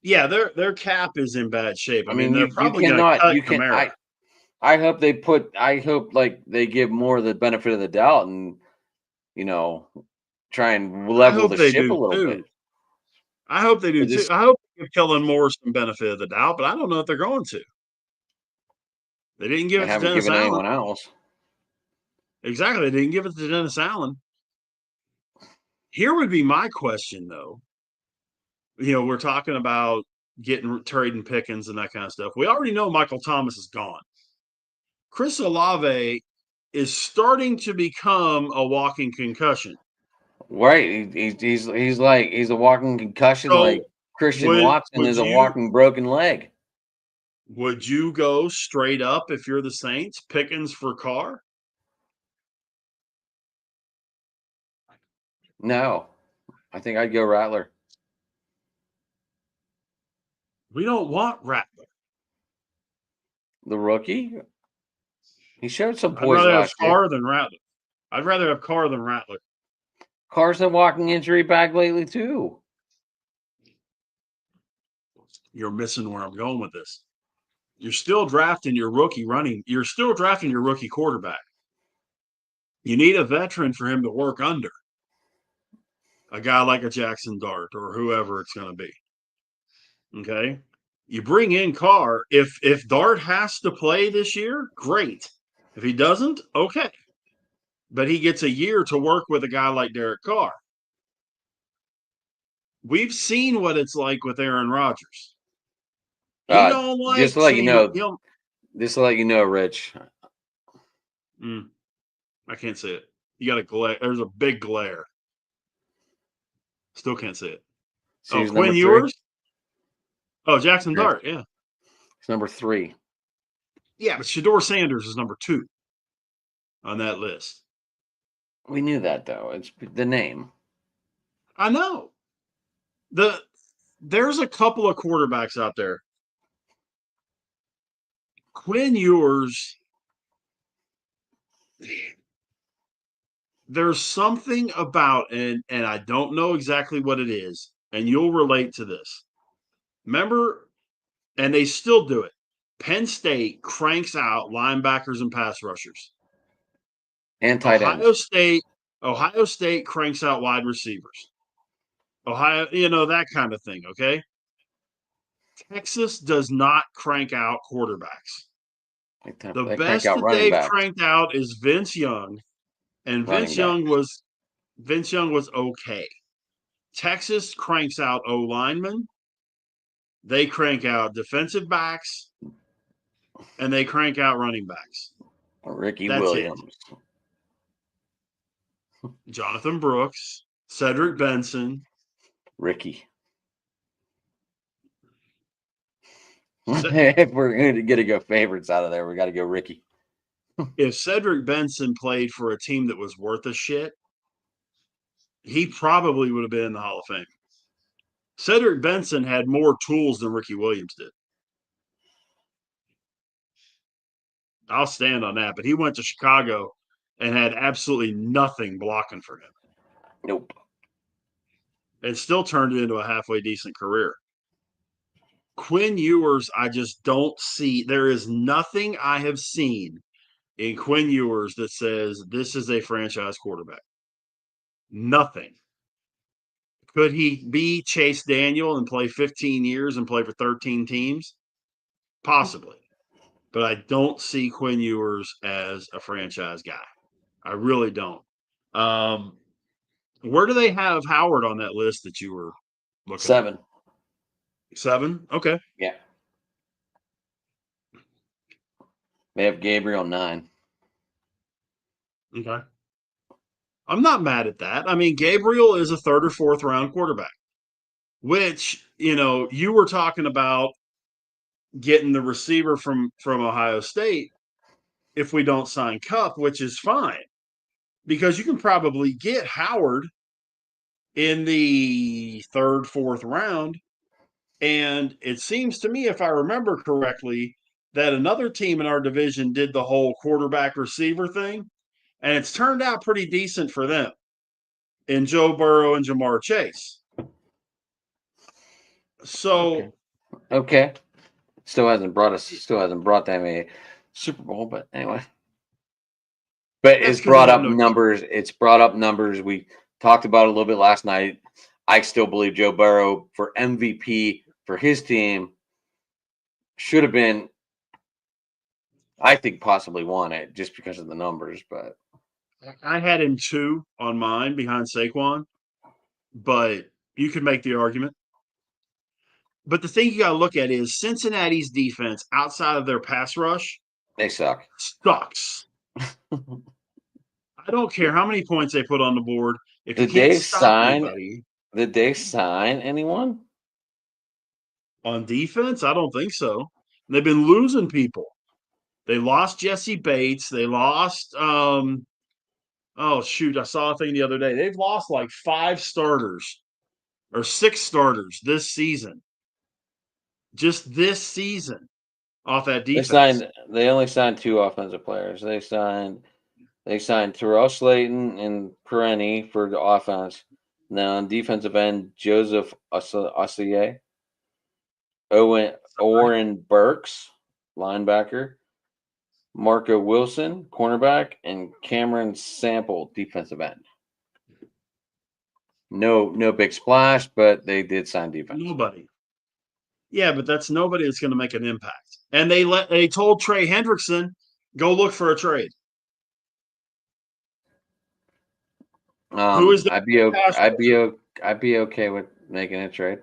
Yeah, their cap is in bad shape. I mean, they're you probably going to cut Kamara. I hope they give more of the benefit of the doubt and try and level the ship a little bit. I hope they do too. I hope they give Kellen Moore some benefit of the doubt, but I don't know if they're going to. They didn't give it to Dennis Allen. Anyone else. Exactly, they didn't give it to Dennis Allen. Here would be my question, though. We're talking about trading Pickens and that kind of stuff. We already know Michael Thomas is gone. Chris Olave is starting to become a walking concussion. Right, he's a walking concussion, so like Christian Watson is a walking broken leg. Would you go straight up if you're the Saints, Pickens for Carr? No, I think I'd go Rattler. We don't want Rattler. The rookie? He showed some I'd poise rather have last year. Carr than Rattler. I'd rather have Carr than Rattler. Carson walking injury back lately too. You're missing where I'm going with this. You're still drafting your rookie running. You're still drafting your rookie quarterback. You need a veteran for him to work under. A guy like a Jackson Dart or whoever it's going to be. Okay. You bring in Carr. If Dart has to play this year, great. If he doesn't, okay. But he gets a year to work with a guy like Derek Carr. We've seen what it's like with Aaron Rodgers. He don't like just to let you know, he'll, just to let you know, Rich. I can't see it. You got a glare. There's a big glare. Still can't see it. So oh, Quinn Ewers? Oh, Jackson Yeah. Dart, yeah. It's number 3. Yeah, but Shedeur Sanders is number 2 on that list. We knew that, though. It's the name. I know. There's a couple of quarterbacks out there. Quinn Ewers, there's something about, and I don't know exactly what it is, and you'll relate to this. Remember, and they still do it. Penn State cranks out linebackers and pass rushers. And tight ends. Ohio State cranks out wide receivers. Ohio, that kind of thing, okay? Texas does not crank out quarterbacks. The best that they've cranked out is Vince Young, and Vince Young was okay. Texas cranks out O linemen. They crank out defensive backs, and they crank out running backs. Ricky Williams. Jonathan Brooks, Cedric Benson. Ricky. If we're going to go favorites out of there, we got to go Ricky. If Cedric Benson played for a team that was worth a shit, he probably would have been in the Hall of Fame. Cedric Benson had more tools than Ricky Williams did. I'll stand on that. But he went to Chicago and had absolutely nothing blocking for him. Nope. And still turned it into a halfway decent career. Quinn Ewers, I just don't see. There is nothing I have seen in Quinn Ewers that says this is a franchise quarterback. Nothing. Could he be Chase Daniel and play 15 years and play for 13 teams? Possibly. But I don't see Quinn Ewers as a franchise guy. I really don't. Where do they have Howard on that list that you were looking 7. at? 7? Okay. Yeah. They have Gabriel 9. Okay. I'm not mad at that. I mean, Gabriel is a 3rd or 4th round quarterback, which, you were talking about getting the receiver from Ohio State if we don't sign Cup, which is fine because you can probably get Howard in the 3rd, 4th round. And it seems to me, if I remember correctly, that another team in our division did the whole quarterback receiver thing, and it's turned out pretty decent for them in Joe Burrow and Jamar Chase. So, okay. Still hasn't brought them a Super Bowl, but anyway. But it's brought up numbers. It's brought up numbers. We talked about it a little bit last night. I still believe Joe Burrow for MVP for his team should have been, I think, possibly won it just because of the numbers. But I had him 2 on mine behind Saquon, but you could make the argument. But the thing you got to look at is Cincinnati's defense outside of their pass rush. They suck. Sucks. I don't care how many points they put on the board. If Did you can't stop anybody. Did they sign anyone? On defense? I don't think so. They've been losing people. They lost Jesse Bates. They lost Oh, shoot. I saw a thing the other day. They've lost like 5 starters or 6 starters this season. Just this season off that defense. They only signed 2 offensive players. They signed Terrell Slayton and Perenni for the offense. Now on defensive end, Joseph Ossier, Oren Burks, linebacker, Marco Wilson, cornerback, and Cameron Sample, defensive end. No big splash, but they did sign defense. Nobody. Yeah, but that's nobody that's going to make an impact. And they told Trey Hendrickson, go look for a trade. Who is the I'd be okay with making a trade.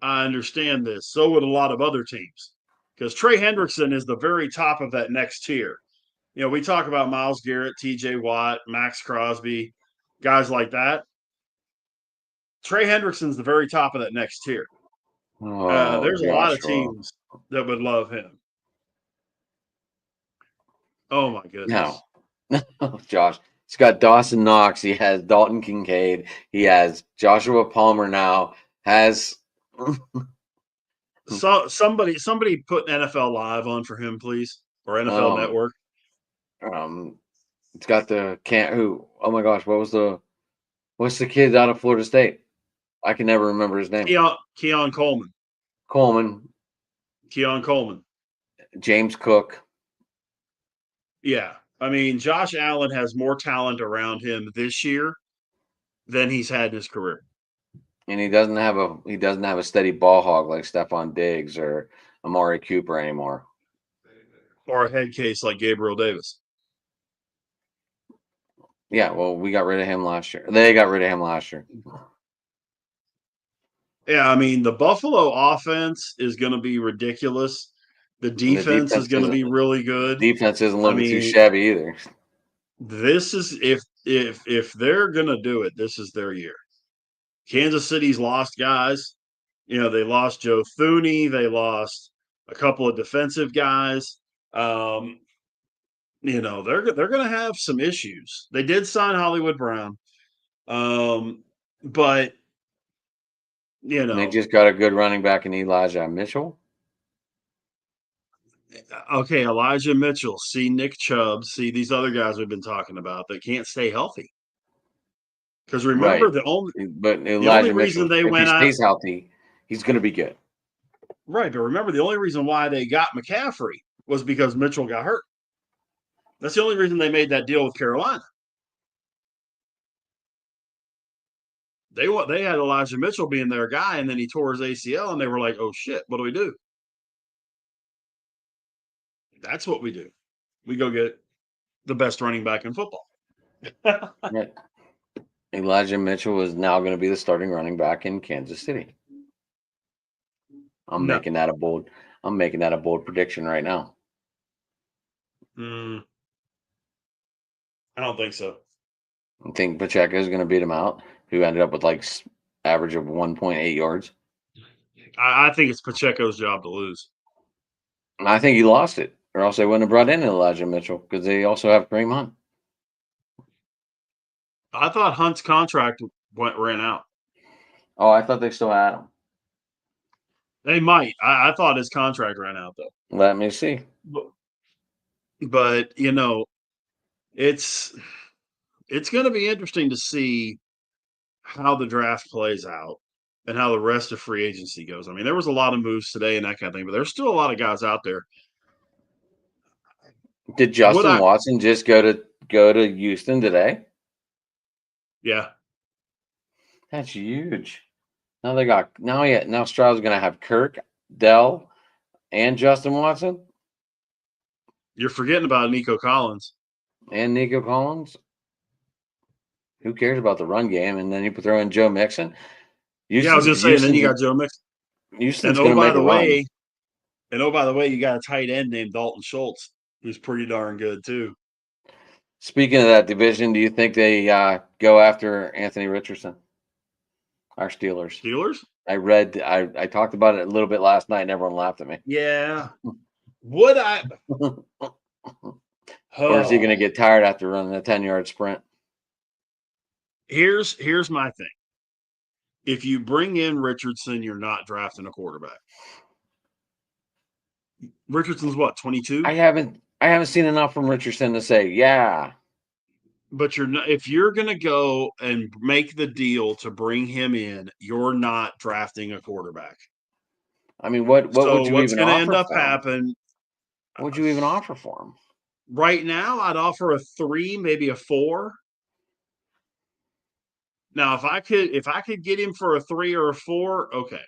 I understand this. So would a lot of other teams. Because Trey Hendrickson is the very top of that next tier. You know, we talk about Myles Garrett, TJ Watt, Max Crosby, guys like that. Trey Hendrickson's the very top of that next tier. There's a lot of teams that would love him. Oh, my goodness. No, Josh. He's got Dawson Knox. He has Dalton Kincaid. He has Joshua Palmer now. So somebody put NFL Live on for him, please, or NFL Network. It's got oh my gosh, what's the kid out of Florida State? I can never remember his name. Keon Coleman. Keon Coleman. James Cook. Yeah. I mean, Josh Allen has more talent around him this year than he's had in his career. And he doesn't have a steady ball hog like Stephon Diggs or Amari Cooper anymore. Or a head case like Gabriel Davis. Yeah, well, we got rid of him last year. They got rid of him last year. Yeah, I mean, the Buffalo offense is going to be ridiculous. The defense is going to be really good. Defense isn't looking too shabby either. This is if they're going to do it, this is their year. Kansas City's lost guys. You know, they lost Joe Thuney. They lost a couple of defensive guys. You know, they're going to have some issues. They did sign Hollywood Brown. But you know, they just got a good running back in Elijah Mitchell. Okay, Elijah Mitchell, see Nick Chubb, see these other guys we've been talking about that can't stay healthy. Because remember, right. the only reason Mitchell, they went out, if he stays healthy, he's going to be good. Right, but remember, the only reason why they got McCaffrey was because Mitchell got hurt. That's the only reason they made that deal with Carolina. They had Elijah Mitchell being their guy, and then he tore his ACL, and they were like, "Oh shit, what do we do?" That's what we do. We go get the best running back in football. Right. Elijah Mitchell is now going to be the starting running back in Kansas City. I'm making that a bold prediction right now. I don't think so. I think Pacheco is going to beat him out, who ended up with like average of 1.8 yards. I think it's Pacheco's job to lose. I think he lost it, or else they wouldn't have brought in Elijah Mitchell because they also have Kareem Hunt. I thought Hunt's contract ran out. Oh, I thought they still had him. They might. I thought his contract ran out, though. Let me see. But you know, it's going to be interesting to see how the draft plays out and how the rest of free agency goes. I mean, there was a lot of moves today and that kind of thing, but there's still a lot of guys out there. Did Justin Watson just go to Houston today? Yeah. That's huge. Now Stroud's going to have Kirk, Dell, and Justin Watson. You're forgetting about Nico Collins. And Nico Collins. Who cares about the run game? And then you throw in Joe Mixon. I was going to say, and then you got Joe Mixon. Houston's going to make a run. And oh, by the way, you got a tight end named Dalton Schultz, who's pretty darn good too. Speaking of that division, do you think they go after Anthony Richardson? Our Steelers. Steelers? I talked about it a little bit last night and everyone laughed at me. Yeah. Would I? Or is he going to get tired after running a 10-yard sprint? Here's my thing. If you bring in Richardson, you're not drafting a quarterback. Richardson's what, 22? I haven't seen enough from Richardson to say, yeah. But you're not, if you're going to go and make the deal to bring him in, you're not drafting a quarterback. I mean, what would you what's even going to offer end up for him? happening? What would you even offer for him? Right now, I'd offer a 3, maybe a 4. Now, if I could get him for a 3 or a 4, okay.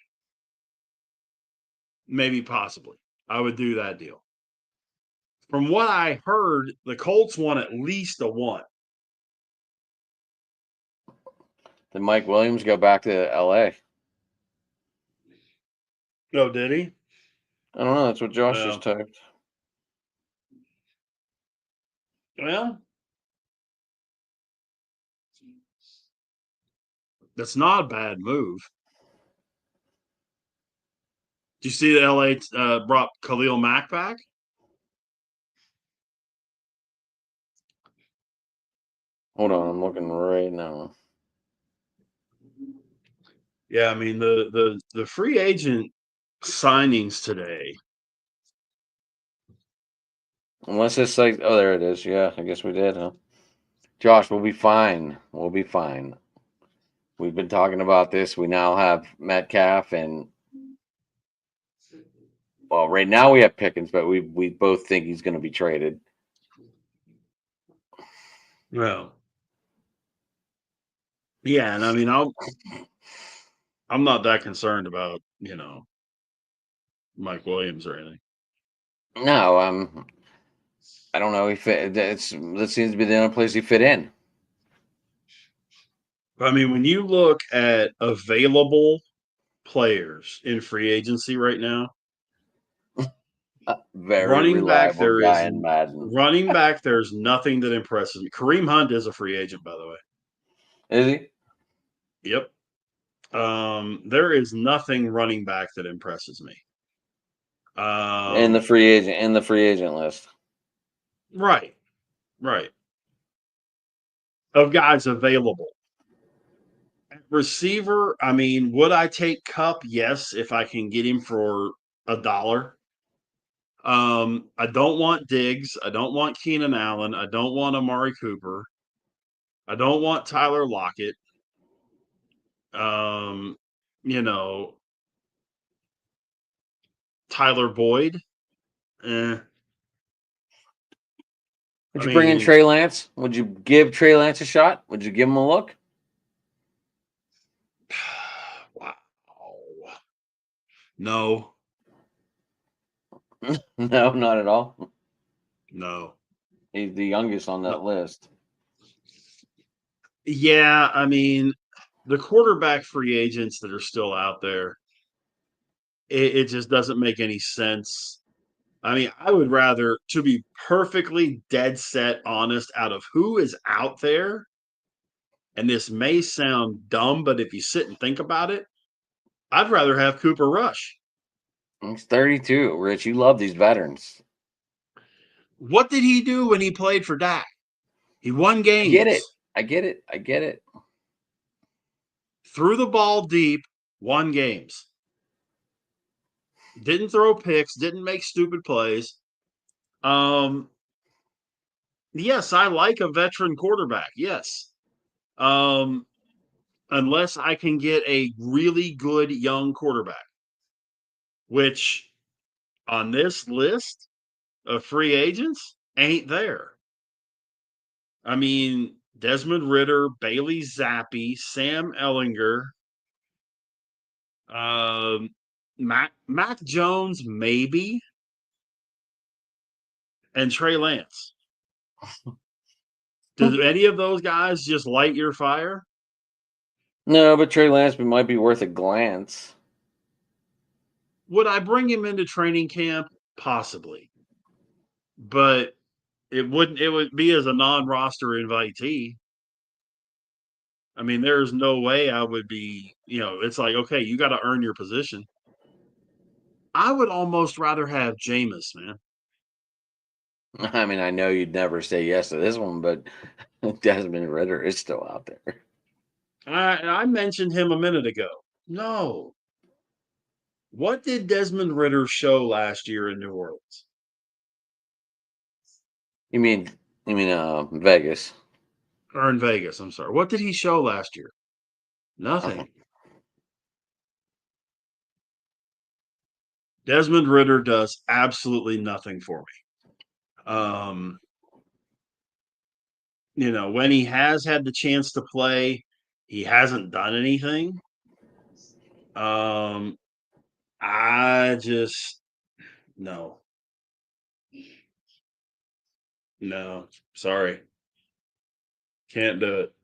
Maybe possibly. I would do that deal. From what I heard, the Colts want at least a 1. Did Mike Williams go back to LA? Oh, did he? I don't know. That's what Josh just typed. Well, that's not a bad move. Do you see that LA brought Khalil Mack back? Hold on, I'm looking right now. Yeah, I mean the free agent signings today. Unless it's like, oh, there it is. Yeah, I guess we did, huh? Josh, we'll be fine. We'll be fine. We've been talking about this. We now have Metcalf and, well, right now we have Pickens, but we both think he's going to be traded. Well, yeah, and I mean I'm not that concerned about, Mike Williams or anything. No, I don't know. That seems to be the only place he fit in. I mean, when you look at available players in free agency right now, Very running back reliable guy in Madden. running back, there's nothing that impresses me. Kareem Hunt is a free agent, by the way. Is he? Yep. There is nothing running back that impresses me. In the free agent list. Right. Of guys available. Receiver, I mean, would I take Cup? Yes, if I can get him for $1. I don't want Diggs. I don't want Keenan Allen. I don't want Amari Cooper. I don't want Tyler Lockett. Tyler Boyd. Would you bring in Trey Lance? Would you give Trey Lance a shot? Would you give him a look? Wow. No. No, not at all. No. He's the youngest on that list. Yeah, I mean, the quarterback free agents that are still out there, it just doesn't make any sense. I mean, I would rather, to be perfectly dead set honest, out of who is out there, and this may sound dumb, but if you sit and think about it, I'd rather have Cooper Rush. He's 32, Rich. You love these veterans. What did he do when he played for Dak? He won games. I get it. Threw the ball deep, won games. Didn't throw picks, didn't make stupid plays. Yes, I like a veteran quarterback. Yes. Unless I can get a really good young quarterback, which on this list of free agents ain't there. I mean, Desmond Ridder, Bailey Zappi, Sam Ellinger, Mac Jones, maybe, and Trey Lance. Do any of those guys just light your fire? No, but Trey Lance might be worth a glance. Would I bring him into training camp? Possibly. But it would be as a non-roster invitee. I mean, there's no way I would be, it's like, okay, you got to earn your position. I would almost rather have Jameis, man. I mean, I know you'd never say yes to this one, but Desmond Ritter is still out there. I mentioned him a minute ago. No. What did Desmond Ritter show last year in New Orleans? You mean Vegas? Or in Vegas, I'm sorry. What did he show last year? Nothing. Desmond Ritter does absolutely nothing for me. When he has had the chance to play, he hasn't done anything. I just no. No, sorry. Can't do it.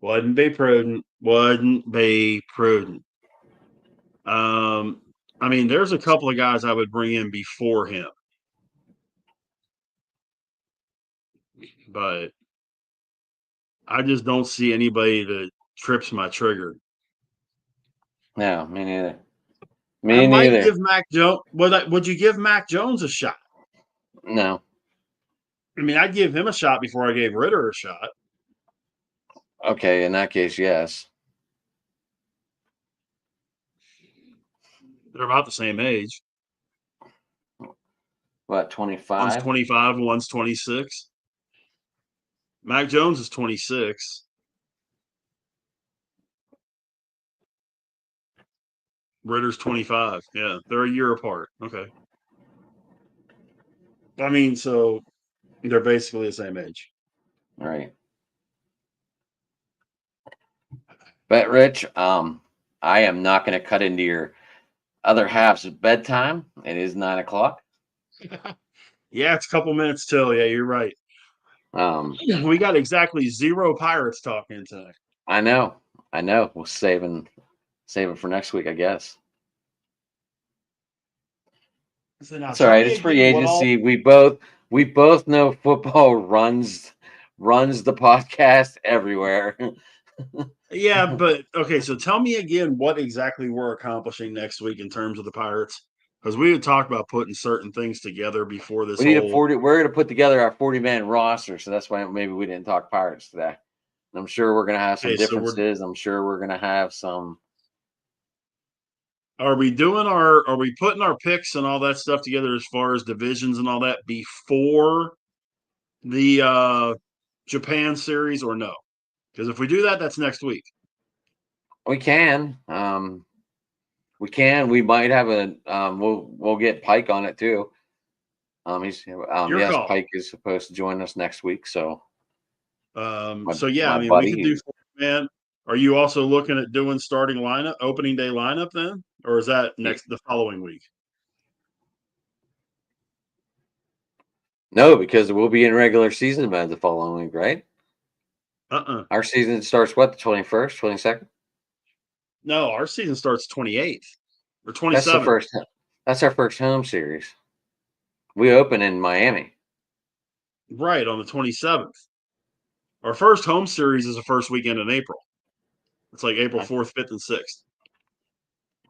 Wouldn't be prudent. Wouldn't be prudent. I mean, there's a couple of guys I would bring in before him, but I just don't see anybody that trips my trigger. No, me neither. I Me might neither. give Mac Jones. Would you give Mac Jones a shot? No. I mean, I'd give him a shot before I gave Ritter a shot. Okay, in that case, yes. They're about the same age. What, One's 25? 25, one's 26. Mac Jones is 26. Ritter's 25. Yeah, they're a year apart. Okay. I mean, so they're basically the same age. Right. But Rich, I am not going to cut into your other half's bedtime. It is 9 o'clock. Yeah, it's a couple minutes till. Yeah, you're right. We got exactly 0 Pirates talking tonight. I know. We'll save it for next week, I guess. So now It's all right. It's free agency. We both know football runs the podcast everywhere. Yeah, but okay. So tell me again what exactly we're accomplishing next week in terms of the Pirates, because we had talked about putting certain things together before this. We need a 40. We're going to put together our 40-man roster, so that's why maybe we didn't talk Pirates today. And I'm sure we're going to have some differences. I'm sure we're going to have some. Are we putting our picks and all that stuff together as far as divisions and all that before the Japan series or no? Because if we do that, that's next week. We can. We can. We might have a. We'll get Pike on it too. He's yes, call. Pike is supposed to join us next week. So. I mean, we could do 40-man. Are you also looking at doing opening day lineup then, or is that the following week? No, because we'll be in regular season mode the following week, right? Our season starts what, the 21st, 22nd? No, our season starts 28th or 27th. That's our first home series. We open in Miami. Right, on the 27th. Our first home series is the first weekend in April. It's like April 4th, 5th, and 6th.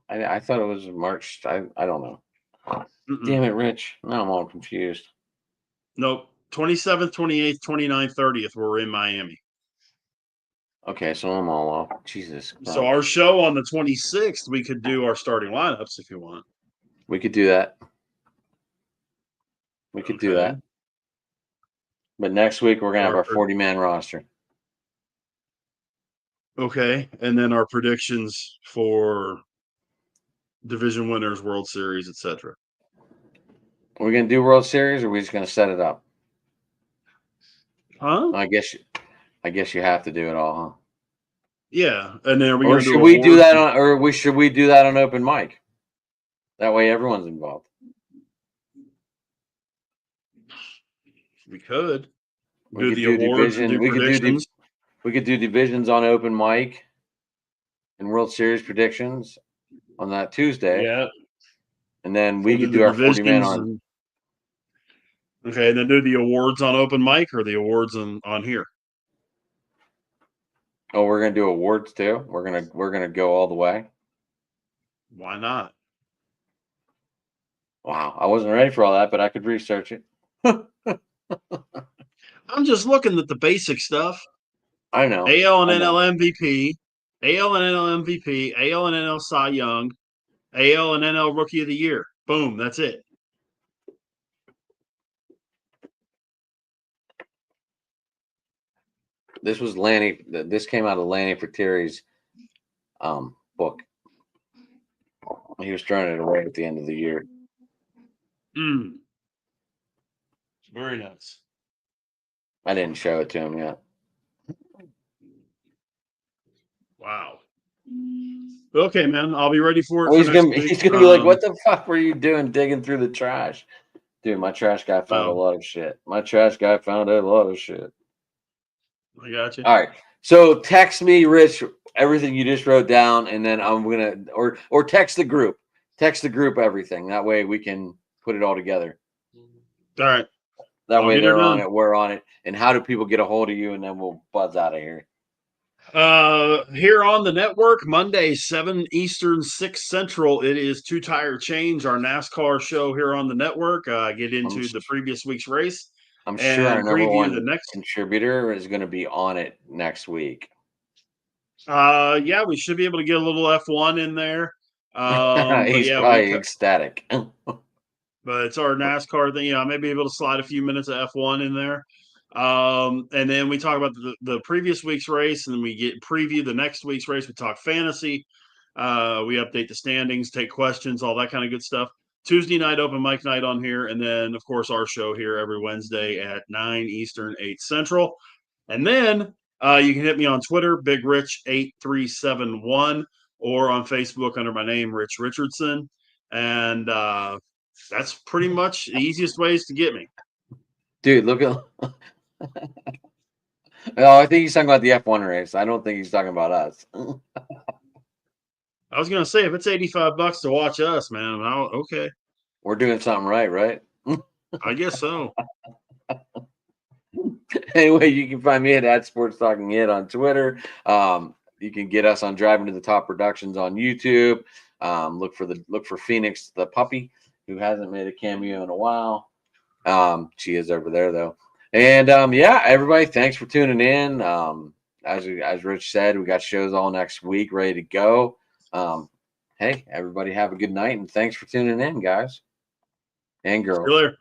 I thought it was March. I don't know. Damn it, Rich. Now I'm all confused. Nope. 27th, 28th, 29th, 30th, we're in Miami. Okay, so I'm all off. Jesus. So our show on the 26th, we could do our starting lineups if you want. We could do that. We could do that. But next week, we're going to have our 40-man roster. Okay. And then our predictions for division winners, World Series, etc. Are we going to do World Series, or are we just going to set it up? Huh? I guess you have to do it all, huh? Yeah. And then or should we do that should we do that on open mic? That way everyone's involved. We could. We could do division. We could do divisions on open mic and World Series predictions on that Tuesday. Yeah. And then we could do our 40-man on. Okay, and then do the awards on open mic or the awards on here. Oh, we're gonna do awards too. We're gonna go all the way. Why not? Wow, I wasn't ready for all that, but I could research it. I'm just looking at the basic stuff. I know. AL and I know. NL MVP, AL and NL MVP, AL and NL Cy Young, AL and NL Rookie of the Year. Boom, that's it. This was Lanny. This came out of Lanny Frattini's book. He was throwing it away at the end of the year. Very nice. I didn't show it to him yet. Wow. Okay, man. I'll be ready for it. Well, for next week. he's gonna be like, "What the fuck were you doing digging through the trash?" Dude, my trash guy found a lot of shit. My trash guy found a lot of shit. I got you. All right. So text me, Rich, everything you just wrote down, and then I'm gonna or text the group. Text the group everything. That way we can put it all together. All right. That way they're on it, we're on it. And how do people get a hold of you? And then we'll buzz out of here. Here on the network, Monday, 7 Eastern, 6 Central, it is Two Tire Change, our NASCAR show here on the network. Get into the previous week's race. I'm sure our number one the next contributor is going to be on it next week. Yeah, we should be able to get a little F1 in there. He's probably ecstatic. But it's our NASCAR thing. I may be able to slide a few minutes of F1 in there. And then we talk about the previous week's race, and then we get preview the next week's race. We talk fantasy. We update the standings, take questions, all that kind of good stuff. Tuesday night open mic night on here, and then of course our show here every Wednesday at 9 Eastern, 8 Central. And then you can hit me on Twitter, BigRich8371, or on Facebook under my name, Rich Richardson. And that's pretty much the easiest ways to get me. Dude, look at. Oh, I think he's talking about the F1 race. I don't think he's talking about us. I was gonna say, if it's $85 to watch us, man, okay. We're doing something right? I guess so. Anyway, you can find me at Sports Talking It on Twitter. You can get us on Driving to the Top Productions on YouTube. Look for Phoenix the puppy, who hasn't made a cameo in a while. She is over there though. And yeah, everybody, thanks for tuning in. As Rich said, we got shows all next week ready to go. Hey, everybody have a good night, and thanks for tuning in, guys and girls.